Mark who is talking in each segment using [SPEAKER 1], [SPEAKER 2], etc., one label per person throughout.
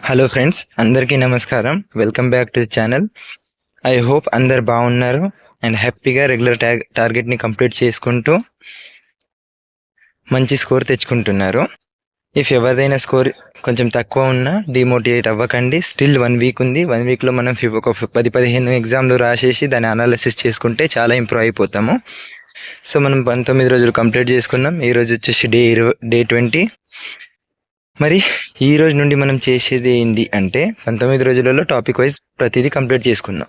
[SPEAKER 1] Hello friends, అందరికీ నమస్కారం. Welcome back to the channel. I hope అందరు బాగున్నారు అండ్ హ్యాపీగా రెగ్యులర్ టార్గెట్ని కంప్లీట్ చేసుకుంటూ మంచి స్కోర్ తెచ్చుకుంటున్నారు. ఇఫ్ ఎవరిదైనా స్కోర్ కొంచెం తక్కువ ఉన్నా డిమోటివేట్ అవ్వకండి. స్టిల్ 1 వీక్ ఉంది. 1 వీక్లో మనం ఒక 10-15 ఎగ్జామ్లు రాసేసి దాన్ని అనాలిసిస్ చేసుకుంటే చాలా ఇంప్రూవ్ అయిపోతాము. సో మనం 19 రోజులు కంప్లీట్ చేసుకున్నాం. ఈరోజు వచ్చేసి డే 20. మరి ఈ రోజు నుండి మనం చేసేది ఏంటి అంటే 19 రోజులలో టాపిక్ వైజ్ ప్రతిదీ కంప్లీట్ చేసుకున్నాం.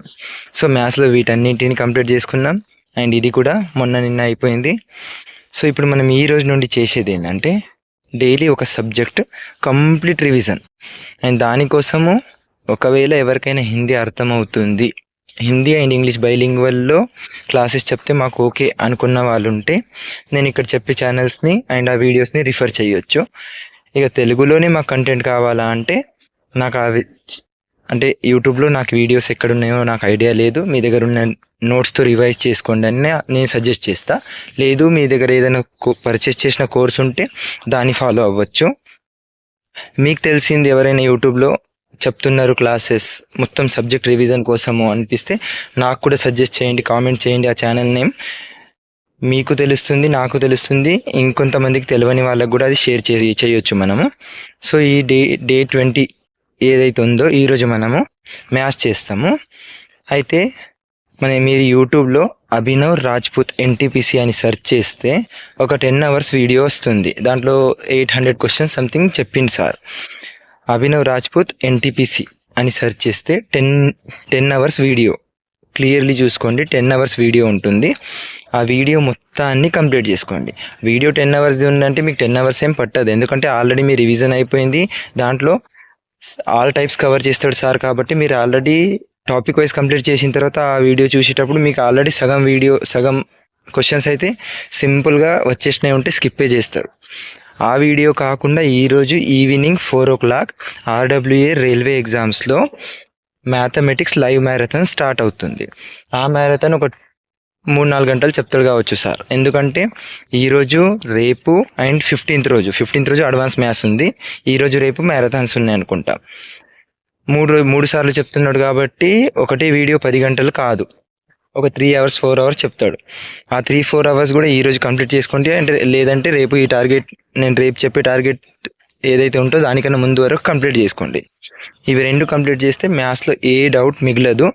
[SPEAKER 1] సో మ్యాథ్స్లో వీటన్నింటిని కంప్లీట్ చేసుకున్నాం అండ్ ఇది కూడా నిన్న అయిపోయింది. సో ఇప్పుడు మనం ఈ రోజు నుండి చేసేది ఏంటంటే డైలీ ఒక సబ్జెక్ట్ కంప్లీట్ రివిజన్. అండ్ దానికోసము ఒకవేళ ఎవరికైనా హిందీ అర్థమవుతుంది, హిందీ అండ్ ఇంగ్లీష్ బైలింగ్వల్లో క్లాసెస్ చెప్తే మాకు ఓకే అనుకున్న వాళ్ళు ఉంటే నేను ఇక్కడ చెప్పే ఛానల్స్ని అండ్ ఆ వీడియోస్ని రిఫర్ చేయొచ్చు. ఇక తెలుగులోనే మాకు కంటెంట్ కావాలా అంటే నాకు అంటే యూట్యూబ్లో నాకు వీడియోస్ ఎక్కడున్నాయో నాకు ఐడియా లేదు. మీ దగ్గర ఉన్న నోట్స్తో రివైజ్ చేసుకోండి అని నేను సజెస్ట్ చేస్తా. లేదు మీ దగ్గర ఏదైనా పర్చేస్ చేసిన కోర్స్ ఉంటే దాన్ని ఫాలో అవ్వచ్చు. మీకు తెలిసింది ఎవరైనా యూట్యూబ్లో చెప్తున్నారు క్లాసెస్ మొత్తం సబ్జెక్ట్ రివిజన్ కోసము అనిపిస్తే నాకు కూడా సజెస్ట్ చేయండి, కామెంట్ చేయండి. ఆ ఛానల్ నేమ్ మీకు తెలుస్తుంది, నాకు తెలుస్తుంది, ఇంకొంతమందికి తెలియని వాళ్ళకు కూడా అది షేర్ చేయొచ్చు మనము. సో ఈ డే 20 ఏదైతే ఉందో ఈరోజు మనము మ్యాథ్స్ చేస్తాము. అయితే మీరు యూట్యూబ్లో అభినవ్ రాజ్పుత్ ఎన్టీపీసీ అని సెర్చ్ చేస్తే ఒక 10 అవర్స్ వీడియో వస్తుంది. దాంట్లో 800 క్వశ్చన్స్ సంథింగ్ చెప్పింది సార్. అభినవ్ రాజ్పుత్ ఎన్టీపీసీ అని సెర్చ్ చేస్తే 10 అవర్స్ వీడియో క్లియర్లీ చూసుకోండి. 10 అవర్స్ వీడియో ఉంటుంది. ఆ వీడియో మొత్తాన్ని కంప్లీట్ చేసుకోండి. వీడియో 10 అవర్స్ ఉందంటే మీకు 10 అవర్స్ ఏం పట్టదు, ఎందుకంటే ఆల్రెడీ మీ రివిజన్ అయిపోయింది. దాంట్లో ఆల్ టైప్స్ కవర్ చేస్తాడు సార్, కాబట్టి మీరు ఆల్రెడీ టాపిక్ వైజ్ కంప్లీట్ చేసిన తర్వాత ఆ వీడియో చూసేటప్పుడు మీకు ఆల్రెడీ సగం క్వశ్చన్స్ అయితే సింపుల్గా వచ్చేసినవి ఉంటే స్కిప్పే చేస్తారు. ఆ వీడియో కాకుండా ఈరోజు ఈవినింగ్ 4 o'clock ఆర్డబ్ల్యూఏ రైల్వే ఎగ్జామ్స్లో మ్యాథమెటిక్స్ లైవ్ మ్యారథాన్ స్టార్ట్ అవుతుంది. ఆ మ్యారథాన్ ఒక 3-4 గంటలు చెప్తాడు కావచ్చు సార్, ఎందుకంటే ఈరోజు రేపు అండ్ 15th రోజు అడ్వాన్స్ మ్యాథ్స్ ఉంది. ఈరోజు రేపు మ్యారథాన్స్ ఉన్నాయి అనుకుంటా. మూడు సార్లు చెప్తున్నాడు కాబట్టి ఒకటే వీడియో 10 గంటలు కాదు, ఒక 3 hours 4 hours చెప్తాడు. ఆ 3-4 hours కూడా ఈరోజు కంప్లీట్ చేసుకుంటే, అంటే లేదంటే రేపు ఈ టార్గెట్ నేను రేపు చెప్పే టార్గెట్ ఏదైతే ఉంటుందో దానికన్నా ముందు వరకు కంప్లీట్ చేసుకోండి. ఇవి 2 కంప్లీట్ చేస్తే మ్యాథ్స్లో ఏ డౌట్ మిగలదు.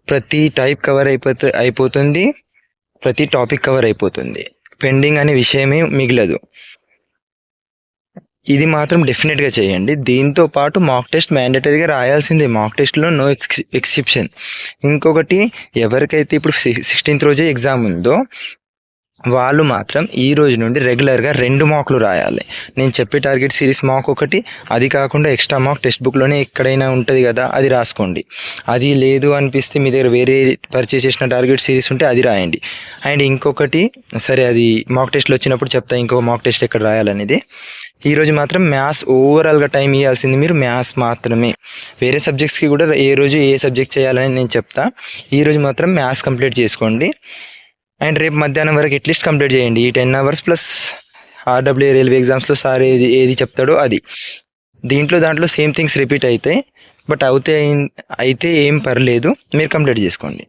[SPEAKER 1] ప్రతి టైప్ కవర్ అయిపోతుంది, ప్రతి టాపిక్ కవర్ అయిపోతుంది. పెండింగ్ అనే విషయమే మిగలదు. ఇది మాత్రం డెఫినెట్గా చేయండి. దీంతో పాటు మాక్ టెస్ట్ మ్యాండేటరీగా రాయాల్సిందే. మాక్ టెస్ట్లో నో ఎక్సెప్షన్. ఇంకొకటి, ఎవరికైతే ఇప్పుడు 16th రోజే ఎగ్జామ్ ఉందో వాళ్ళు మాత్రం ఈ రోజు నుండి రెగ్యులర్గా 2 మార్కులు రాయాలి. నేను చెప్పే టార్గెట్ సిరీస్ మాక్ ఒకటి, అది కాకుండా ఎక్స్ట్రా మార్క్ టెక్స్ట్ బుక్లోనే ఎక్కడైనా ఉంటుంది కదా, అది రాసుకోండి. అది లేదు అనిపిస్తే మీ దగ్గర వేరే పర్చేస్ చేసిన టార్గెట్ సిరీస్ ఉంటే అది రాయండి. అండ్ ఇంకొకటి, సరే అది మాక్ టెస్ట్లో వచ్చినప్పుడు చెప్తా ఇంకో మాక్ టెస్ట్ ఎక్కడ రాయాలనేది. ఈరోజు మాత్రం మ్యాథ్స్ ఓవరాల్గా టైం ఇవ్వాల్సింది మీరు మ్యాథ్స్ మాత్రమే. వేరే సబ్జెక్ట్స్కి కూడా ఏ రోజు ఏ సబ్జెక్ట్ చేయాలని నేను చెప్తా. ఈరోజు మాత్రం మ్యాథ్స్ కంప్లీట్ చేసుకోండి. అండ్ రేపు మధ్యాహ్నం వరకు అట్లీస్ట్ కంప్లీట్ చేయండి. ఈ 10 hours ప్లస్ ఆర్డబ్ల్యూఏ రైల్వే ఎగ్జామ్స్లో సార్ ఏది చెప్తాడో అది. దాంట్లో సేమ్ థింగ్స్ రిపీట్ అవుతాయి, బట్ అయితే ఏం పర్లేదు, మీరు కంప్లీట్ చేసుకోండి.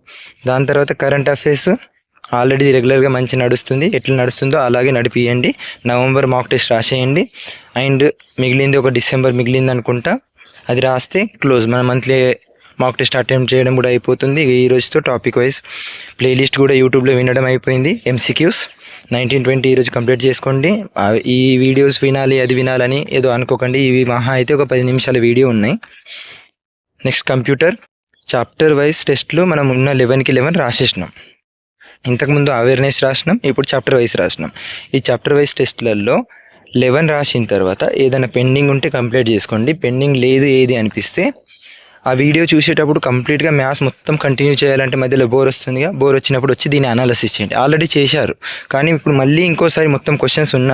[SPEAKER 1] దాని తర్వాత కరెంట్ అఫైర్స్ ఆల్రెడీ రెగ్యులర్గా మంచి నడుస్తుంది, ఎట్లా నడుస్తుందో అలాగే నడిపియండి. నవంబర్ మాక్ టెస్ట్ రాసేయండి. అండ్ మిగిలింది ఒక డిసెంబర్ మిగిలింది అనుకుంటా, అది రాస్తే క్లోజ్. మన మంత్లీ మాక్ టెస్ట్ అటెంప్ట్ చేయడం కూడా అయిపోతుంది. ఈ రోజుతో టాపిక్ వైజ్ ప్లేలిస్ట్ కూడా యూట్యూబ్లో వినడం అయిపోయింది. MCQs 19-20 ఈరోజు కంప్లీట్ చేసుకోండి. ఈ వీడియోస్ వినాలి అది వినాలని ఏదో అనుకోకండి. ఇవి మహా అయితే ఒక 10 నిమిషాల వీడియో ఉన్నాయి. నెక్స్ట్ కంప్యూటర్ చాప్టర్ వైజ్ టెస్ట్లు మనం ఉన్న 11కి 11 రాసేసినాం. ఇంతకుముందు అవేర్నెస్ రాసినాం, ఇప్పుడు చాప్టర్ వైజ్ రాసినాం. ఈ చాప్టర్ వైజ్ టెస్ట్లలో 11 రాసిన తర్వాత ఏదైనా పెండింగ్ ఉంటే కంప్లీట్ చేసుకోండి. పెండింగ్ లేదు ఏది అనిపిస్తే ఆ వీడియో చూసేటప్పుడు కంప్లీట్గా మ్యాథ్స్ మొత్తం కంటిన్యూ చేయాలంటే మధ్యలో బోర్ వస్తుందిగా, బోర్ వచ్చినప్పుడు వచ్చి దీన్ని అనాలిసిస్ చేయండి. ఆల్రెడీ చేశారు కానీ ఇప్పుడు మళ్ళీ ఇంకోసారి మొత్తం క్వశ్చన్స్ ఉన్న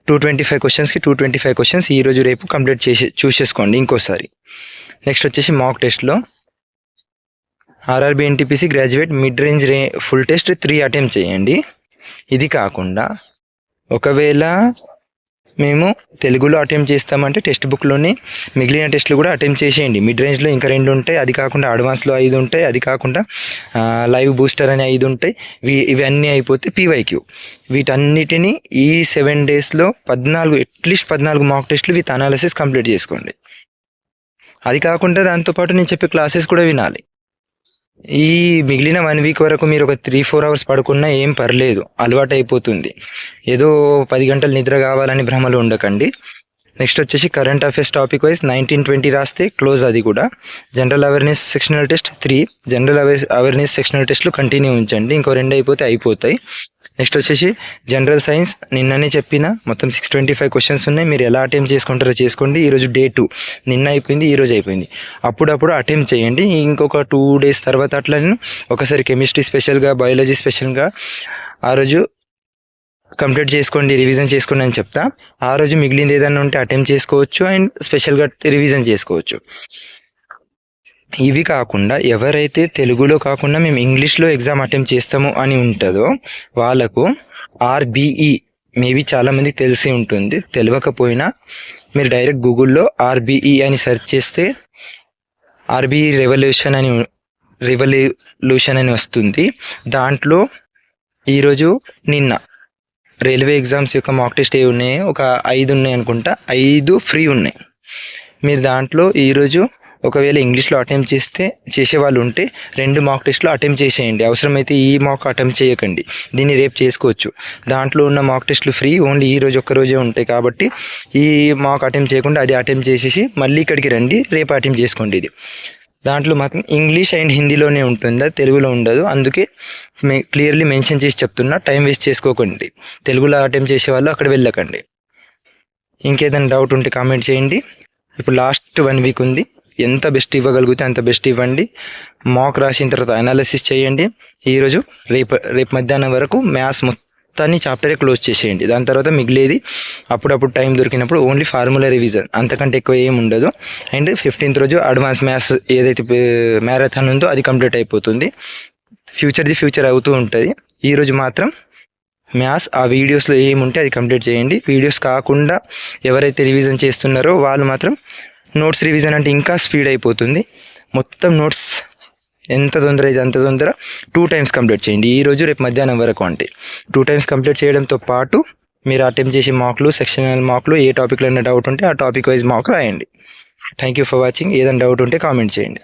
[SPEAKER 1] 225 క్వశ్చన్స్కి 225 క్వశ్చన్స్ ఈరోజు రేపు కంప్లీట్ చూసేసుకోండి ఇంకోసారి. నెక్స్ట్ వచ్చేసి మాక్ టెస్ట్లో RRB NTPC graduate mid range full test 3 attempt చేయండి. ఇది కాకుండా ఒకవేళ మేము తెలుగులో అటెంప్ట్ చేస్తామంటే టెక్స్ట్ బుక్లోని మిగిలిన టెస్టులు కూడా అటెంప్ట్ చేసేయండి. మిడ్ రేంజ్లో ఇంకా 2 ఉంటాయి, అది కాకుండా అడ్వాన్స్లో 5 ఉంటాయి, అది కాకుండా లైవ్ బూస్టర్ అని 5 ఉంటాయి. ఇవన్నీ అయిపోతే పీవైక్యూ. వీటన్నిటిని ఈ 7 డేస్లో 14 అట్లీస్ట్ 14 మాక్ టెస్టులు విత్ అనాలిసిస్ కంప్లీట్ చేసుకోండి. అది కాకుండా దాంతోపాటు నేను చెప్పే క్లాసెస్ కూడా వినాలి. ఈ మిగిలిన 1 వీక్ వరకు మీరు ఒక 3-4 అవర్స్ పడుకున్నా ఏం పర్లేదు, అలవాటు అయిపోతుంది. ఏదో 10 గంటలు నిద్ర కావాలని భ్రమలు ఉండకండి. నెక్స్ట్ వచ్చేసి కరెంట్ అఫైర్స్ టాపిక్ వైజ్ 19-20 రాస్తే క్లోజ్. అది కూడా general awareness sectional test 3, general awareness sectional టెస్ట్లు కంటిన్యూ ఉంచండి, ఇంకో 2 అయిపోతే అయిపోతాయి. నెక్స్ట్ వచ్చేసి జనరల్ సైన్స్ నిన్ననే చెప్పిన మొత్తం 625 క్వశ్చన్స్ ఉన్నాయి. మీరు ఎలా అటెంప్ట్ చేసుకుంటారో చేసుకోండి. ఈరోజు డే 2, నిన్న అయిపోయింది, ఈరోజు అయిపోయింది. అప్పుడప్పుడు అటెంప్ట్ చేయండి. ఇంకొక 2 డేస్ తర్వాత అట్లా నేను ఒకసారి కెమిస్ట్రీ స్పెషల్గా, బయాలజీ స్పెషల్గా ఆ రోజు కంప్లీట్ చేసుకోండి, రివిజన్ చేసుకోండి అని చెప్తా. ఆ రోజు మిగిలింది ఏదైనా ఉంటే అటెంప్ట్ చేసుకోవచ్చు అండ్ స్పెషల్గా రివిజన్ చేసుకోవచ్చు. ఇవి కాకుండా ఎవరైతే తెలుగులో కాకుండా మేము ఇంగ్లీష్లో ఎగ్జామ్ అటెంప్ట్ చేస్తాము అని ఉంటుందో వాళ్ళకు ఆర్బీఈ మేబీ చాలామందికి తెలిసి ఉంటుంది. తెలియకపోయినా మీరు డైరెక్ట్ గూగుల్లో ఆర్బీఈ అని సెర్చ్ చేస్తే ఆర్బీఈ రెవల్యూషన్ అని వస్తుంది. దాంట్లో ఈరోజు నిన్న రైల్వే ఎగ్జామ్స్ యొక్క మాక్ టెస్ట్ ఏ ఉన్నాయి, ఒక 5 ఉన్నాయి అనుకుంటా, 5 ఫ్రీ ఉన్నాయి. మీరు దాంట్లో ఈరోజు ఒకవేళ ఇంగ్లీష్లో అటెంప్ట్ చేసేవాళ్ళు ఉంటే 2 మాక్ టెస్ట్లో అటెంప్ట్ చేసేయండి. అవసరమైతే ఈ మాక్ అటెంప్ట్ చేయకండి, దీన్ని రేపు చేసుకోవచ్చు. దాంట్లో ఉన్న మాక్ టెస్ట్లు ఫ్రీ, ఓన్లీ ఈ రోజు ఒక్కరోజే ఉంటాయి కాబట్టి ఈ మాక్ అటెంప్ట్ చేయకుండా అది అటెంప్ట్ చేసేసి మళ్ళీ ఇక్కడికి రండి, రేపు అటెంప్ట్ చేసుకోండి. ఇది దాంట్లో మాత్రం ఇంగ్లీష్ అండ్ హిందీలోనే ఉంటుందా, తెలుగులో ఉండదు. అందుకే క్లియర్లీ మెన్షన్ చేసి చెప్తున్నా, టైం వేస్ట్ చేసుకోకండి. తెలుగులో అటెంప్ట్ చేసే వాళ్ళు అక్కడ వెళ్ళకండి. ఇంకేదైనా డౌట్ ఉంటే కామెంట్ చేయండి. ఇప్పుడు లాస్ట్ 1 వీక్ ఉంది, ఎంత బెస్ట్ ఇవ్వగలిగితే అంత బెస్ట్ ఇవ్వండి. మాక్ రాసిన తర్వాత అనాలిసిస్ చేయండి. ఈరోజు రేపు మధ్యాహ్నం వరకు మ్యాథ్స్ మొత్తాన్ని చాప్టరే క్లోజ్ చేసేయండి. దాని తర్వాత మిగిలేది అప్పుడప్పుడు టైం దొరికినప్పుడు ఓన్లీ ఫార్ములా రివిజన్, అంతకంటే ఎక్కువ ఏం ఉండదు. అండ్ 15th రోజు అడ్వాన్స్ మ్యాథ్స్ ఏదైతే మ్యారథాన్ ఉందో అది కంప్లీట్ అయిపోతుంది. ఫ్యూచర్ అవుతూ ఉంటుంది. ఈరోజు మాత్రం మ్యాథ్స్ ఆ వీడియోస్లో ఏముంటే అది కంప్లీట్ చేయండి. వీడియోస్ కాకుండా ఎవరైతే రివిజన్ చేస్తున్నారో వాళ్ళు మాత్రం నోట్స్ రివిజన్ అంటే ఇంకా స్పీడ్ అయిపోతుంది. మొత్తం నోట్స్ ఎంత తొందర అయితే అంత తొందర 2 times కంప్లీట్ చేయండి. ఈరోజు రేపు మధ్యాహ్నం వరకు అంటే 2 times కంప్లీట్ చేయడంతో పాటు మీరు అటెంప్ట్ చేసే మార్కులు, సెక్షనల్ మార్కులు, ఏ టాపిక్లో అయినా డౌట్ ఉంటే ఆ టాపిక్ వైజ్ మార్క్ రాయండి. Thank you for watching. ఏదైనా డౌట్ ఉంటే కామెంట్ చేయండి.